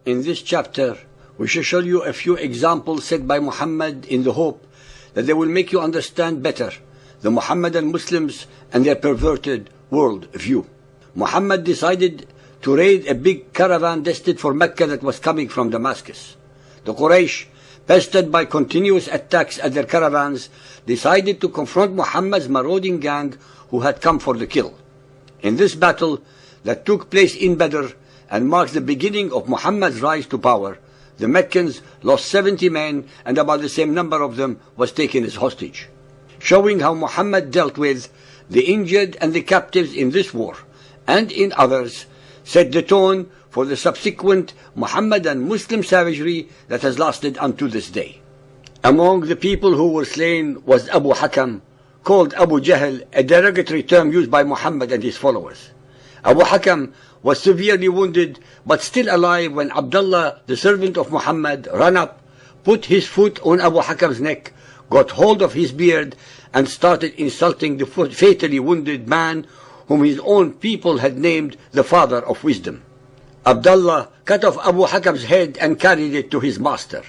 In this chapter, we shall show you a few examples set by Muhammad in the hope that they will make you understand better the Muhammadan Muslims and their perverted world view. Muhammad decided to raid a big caravan destined for Mecca that was coming from Damascus. The Quraysh, pestered by continuous attacks at their caravans, decided to confront Muhammad's marauding gang who had come for the kill. In this battle that took place in Badr and marks the beginning of Muhammad's rise to power, the Meccans lost 70 men and about the same number of them was taken as hostage, showing how Muhammad dealt with the injured and the captives in this war and in others, set the tone for the subsequent Muhammadan Muslim savagery that has lasted unto this day. Among the people who were slain was Abu Hakam, called Abu Jahl, a derogatory term used by Muhammad and his followers. Abu Hakam was severely wounded but still alive when Abdullah, the servant of Muhammad, ran up, put his foot on Abu Hakam's neck, got hold of his beard, and started insulting the fatally wounded man whom his own people had named the Father of Wisdom. Abdullah cut off Abu Hakam's head and carried it to his master.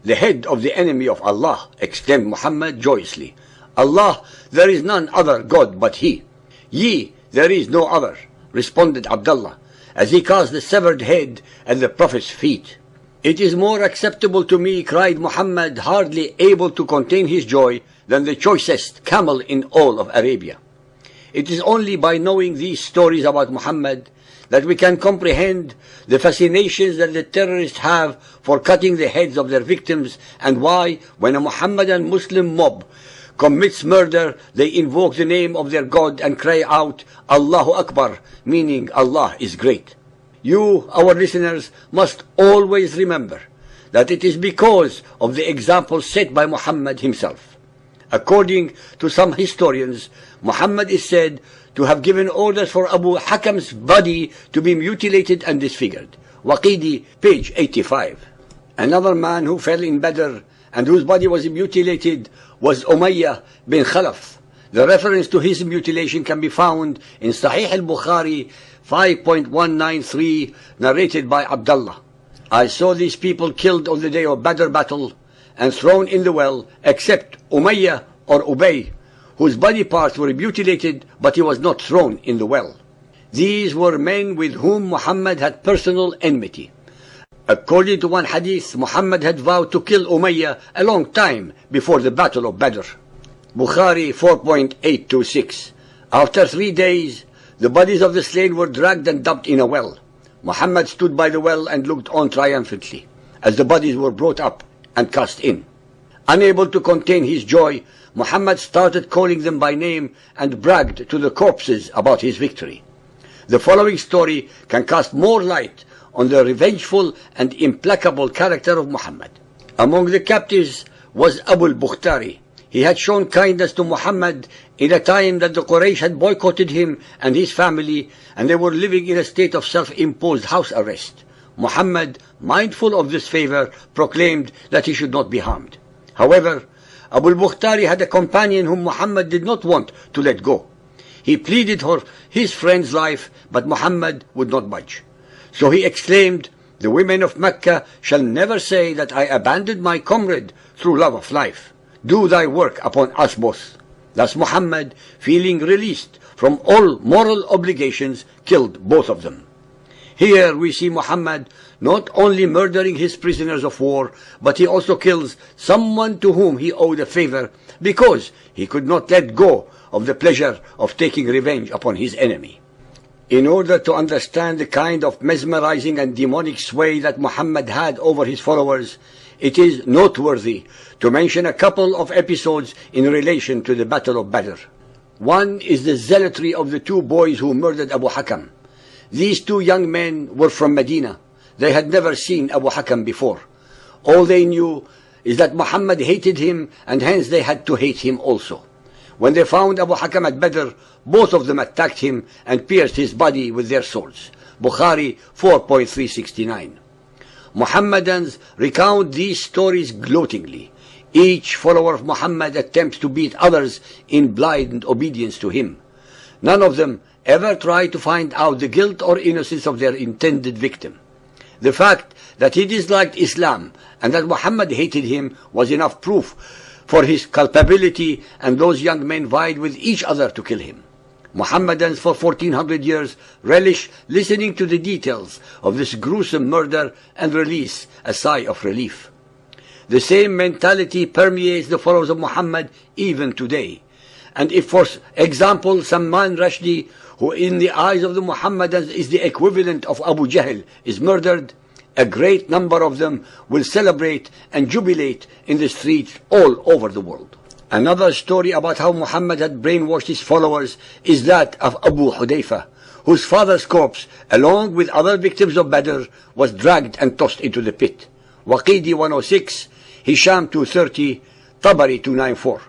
"The head of the enemy of Allah," exclaimed Muhammad joyously. "Allah, there is none other God but He." "Ye, there is no other," responded Abdullah, as he cast the severed head at the Prophet's feet. "It is more acceptable to me," cried Muhammad, hardly able to contain his joy, "than the choicest camel in all of Arabia." It is only by knowing these stories about Muhammad that we can comprehend the fascinations that the terrorists have for cutting the heads of their victims, and why, when a Muhammadan Muslim mob commits murder, they invoke the name of their God and cry out, "Allahu Akbar," meaning Allah is great. You, our listeners, must always remember that it is because of the example set by Muhammad himself. According to some historians, Muhammad is said to have given orders for Abu Hakam's body to be mutilated and disfigured. Waqidi, page 85. Another man who fell in Badr and whose body was mutilated was Umayyah bin Khalaf. The reference to his mutilation can be found in Sahih al-Bukhari 5.193, narrated by Abdullah. "I saw these people killed on the day of Badr battle and thrown in the well, except Umayyah or Ubay, whose body parts were mutilated, but he was not thrown in the well." These were men with whom Muhammad had personal enmity. According to one hadith, Muhammad had vowed to kill Umayyah a long time before the Battle of Badr. Bukhari 4.826. After 3 days, the bodies of the slain were dragged and dumped in a well. Muhammad stood by the well and looked on triumphantly as the bodies were brought up and cast in. Unable to contain his joy, Muhammad started calling them by name and bragged to the corpses about his victory. The following story can cast more light on the revengeful and implacable character of Muhammad. Among the captives was Abu al-Bukhtari. He had shown kindness to Muhammad in a time that the Quraysh had boycotted him and his family, and they were living in a state of self-imposed house arrest. Muhammad, mindful of this favor, proclaimed that he should not be harmed. However, Abu al-Bukhtari had a companion whom Muhammad did not want to let go. He pleaded for his friend's life, but Muhammad would not budge. So he exclaimed, "The women of Mecca shall never say that I abandoned my comrade through love of life. Do thy work upon us both." Thus Muhammad, feeling released from all moral obligations, killed both of them. Here we see Muhammad not only murdering his prisoners of war, but he also kills someone to whom he owed a favor because he could not let go of the pleasure of taking revenge upon his enemy. In order to understand the kind of mesmerizing and demonic sway that Muhammad had over his followers, it is noteworthy to mention a couple of episodes in relation to the Battle of Badr. One is the zealotry of the 2 boys who murdered Abu Hakam. These 2 young men were from Medina. They had never seen Abu Hakam before. All they knew is that Muhammad hated him, and hence they had to hate him also. When they found Abu Hakam at Badr, both of them attacked him and pierced his body with their swords. Bukhari 4.369. Muhammadans recount these stories gloatingly. Each follower of Muhammad attempts to beat others in blind obedience to him. None of them ever try to find out the guilt or innocence of their intended victim. The fact that he disliked Islam and that Muhammad hated him was enough proof for his culpability, and those young men vied with each other to kill him. Muhammadans for 1400 years relish listening to the details of this gruesome murder and release a sigh of relief. The same mentality permeates the followers of Muhammad even today. And if, for example, Salman Rushdie, who in the eyes of the Muhammadans is the equivalent of Abu Jahl, is murdered, a great number of them will celebrate and jubilate in the streets all over the world. Another story about how Muhammad had brainwashed his followers is that of Abu Hudayfa, whose father's corpse, along with other victims of Badr, was dragged and tossed into the pit. Waqidi 106, Hisham 230, Tabari 294.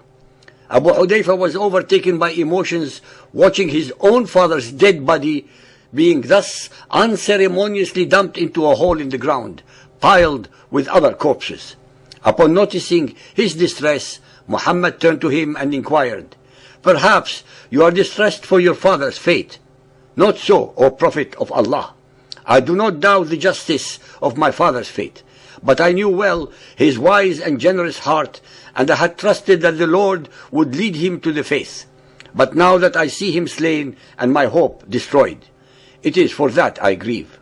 Abu Hudayfa was overtaken by emotions watching his own father's dead body being thus unceremoniously dumped into a hole in the ground, piled with other corpses. Upon noticing his distress, Muhammad turned to him and inquired, "Perhaps you are distressed for your father's fate." "Not so, O Prophet of Allah. I do not doubt the justice of my father's fate, but I knew well his wise and generous heart, and I had trusted that the Lord would lead him to the faith. But now that I see him slain and my hope destroyed, it is for that I grieve."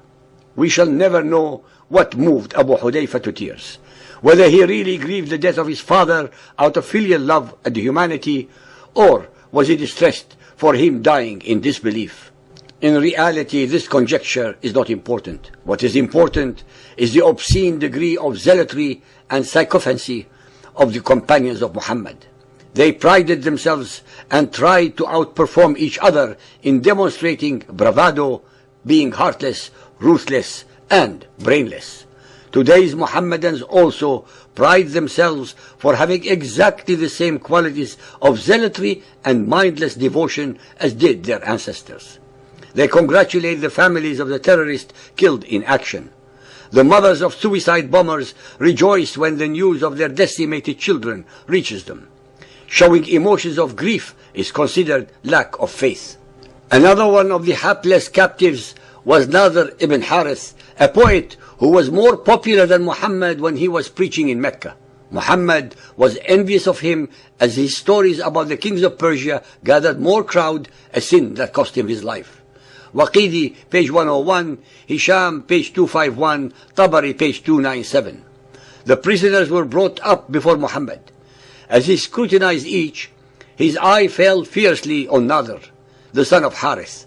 We shall never know what moved Abu Hudayfa to tears, whether he really grieved the death of his father out of filial love and humanity, or was he distressed for him dying in disbelief. In reality, this conjecture is not important. What is important is the obscene degree of zealotry and sycophancy of the companions of Muhammad. They prided themselves and tried to outperform each other in demonstrating bravado, being heartless, ruthless, and brainless. Today's Muhammadans also pride themselves for having exactly the same qualities of zealotry and mindless devotion as did their ancestors. They congratulate the families of the terrorists killed in action. The mothers of suicide bombers rejoice when the news of their decimated children reaches them. Showing emotions of grief is considered lack of faith. Another one of the hapless captives was Nadr ibn Harith, a poet who was more popular than Muhammad when he was preaching in Mecca. Muhammad was envious of him as his stories about the kings of Persia gathered more crowd, a sin that cost him his life. Waqidi, page 101, Hisham, page 251, Tabari, page 297. The prisoners were brought up before Muhammad. As he scrutinized each, his eye fell fiercely on Nadr, the son of Harith.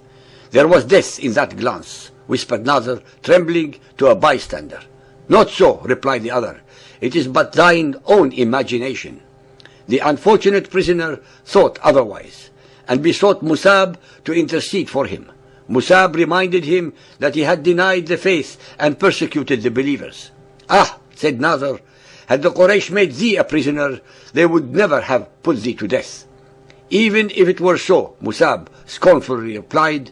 "There was death in that glance," whispered Nadr, trembling to a bystander. "Not so," replied the other. "It is but thine own imagination." The unfortunate prisoner thought otherwise, and besought Musab to intercede for him. Musab reminded him that he had denied the faith and persecuted the believers. "Ah," said Nadr, "had the Quraysh made thee a prisoner, they would never have put thee to death." "Even if it were so," Musab scornfully replied,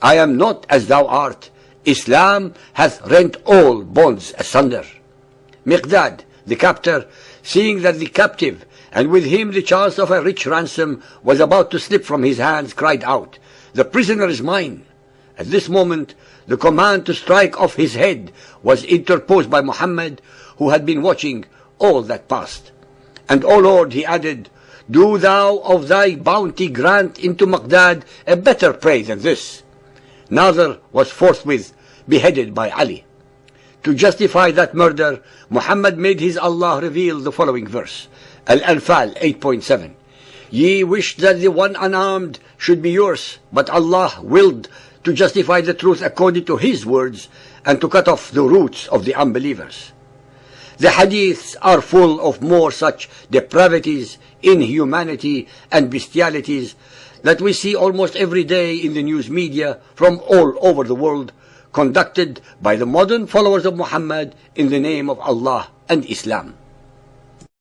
"I am not as thou art. Islam hath rent all bonds asunder." Miqdad, the captor, seeing that the captive, and with him the chance of a rich ransom, was about to slip from his hands, cried out, "The prisoner is mine." At this moment, the command to strike off his head was interposed by Muhammad, who had been watching all that passed. "And, O Lord," he added, "do thou of thy bounty grant into Miqdad a better prey than this." Nadr was forthwith beheaded by Ali. To justify that murder, Muhammad made his Allah reveal the following verse, Al-Anfal 8.7. "Ye wished that the one unarmed should be yours, but Allah willed to justify the truth according to His words and to cut off the roots of the unbelievers." The hadiths are full of more such depravities, inhumanity, and bestialities that we see almost every day in the news media from all over the world, conducted by the modern followers of Muhammad in the name of Allah and Islam.